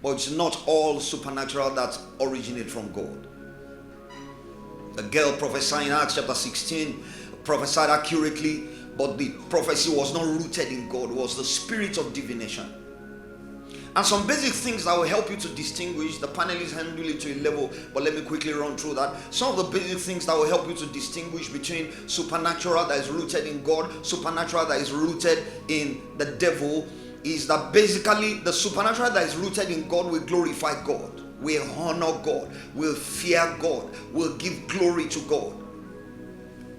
but it's not all supernatural that originate from God. The girl prophesying in Acts chapter 16 prophesied accurately, but the prophecy was not rooted in God. It was the spirit of divination. And some basic things that will help you to distinguish. The panelists handle it to a level, but let me quickly run through that. Some of the basic things that will help you to distinguish between supernatural that is rooted in God, supernatural that is rooted in the devil, is that basically the supernatural that is rooted in God will glorify God, will honor God, will fear God, will give glory to God.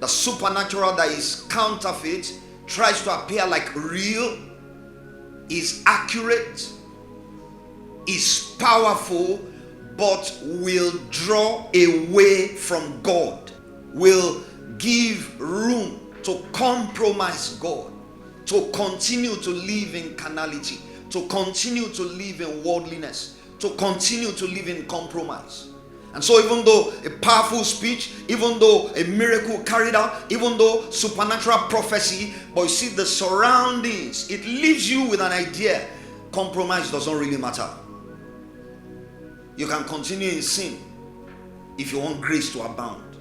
The supernatural that is counterfeit tries to appear like real, is accurate, is powerful, but will draw away from God, will give room to compromise God, to continue to live in carnality, to continue to live in worldliness, to continue to live in compromise. And so even though a powerful speech, even though a miracle carried out, even though supernatural prophecy, but you see the surroundings, it leaves you with an idea. Compromise doesn't really matter. You can continue in sin if you want grace to abound.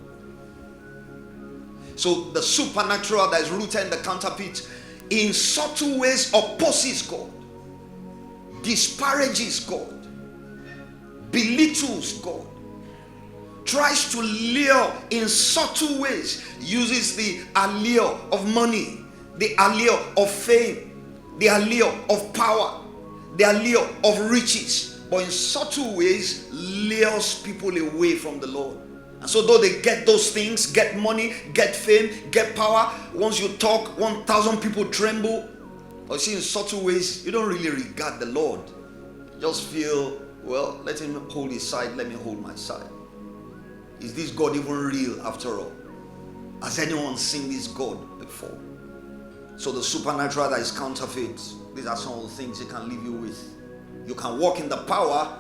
So the supernatural that is rooted in the counterfeit in subtle ways opposes God, disparages God, belittles God, tries to lure in subtle ways, uses the allure of money, the allure of fame, the allure of power, the allure of riches, but in subtle ways lures people away from the Lord. And so though they get those things, get money, get fame, get power, once you talk, 1,000 people tremble. But you see, in subtle ways, you don't really regard the Lord. You just feel, well, let him hold his side, let me hold my side. Is this God even real after all? Has anyone seen this God before? So the supernatural that is counterfeit, these are some of the things it can leave you with. You can walk in the power,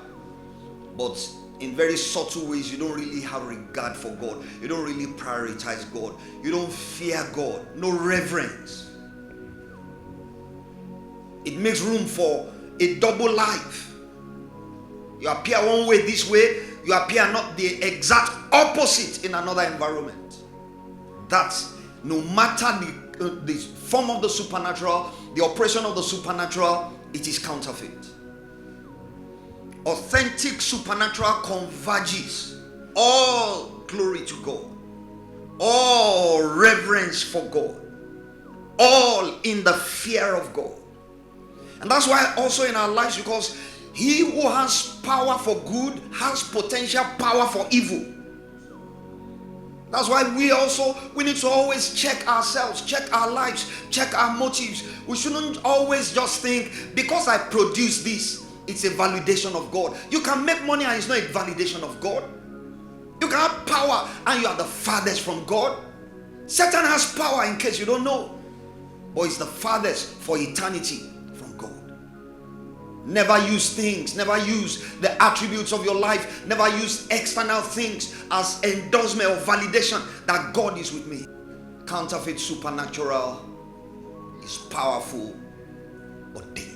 but in very subtle ways, you don't really have regard for God. You don't really prioritize God. You don't fear God. No reverence. It makes room for a double life. You appear one way this way, you appear not the exact opposite in another environment. That's no matter the form of the supernatural, the operation of the supernatural, it is counterfeit. Authentic supernatural converges. All glory to God, all reverence for God, all in the fear of God. And that's why also in our lives, because he who has power for good has potential power for evil. That's why we need to always check ourselves, check our lives, check our motives. We shouldn't always just think, because I produce this, it's a validation of God. You can make money and it's not a validation of God. You can have power and you are the farthest from God. Satan has power, in case you don't know, but it's the farthest for eternity from God. Never use things, never use the attributes of your life, never use external things as endorsement or validation that God is with me. Counterfeit supernatural is powerful but dangerous.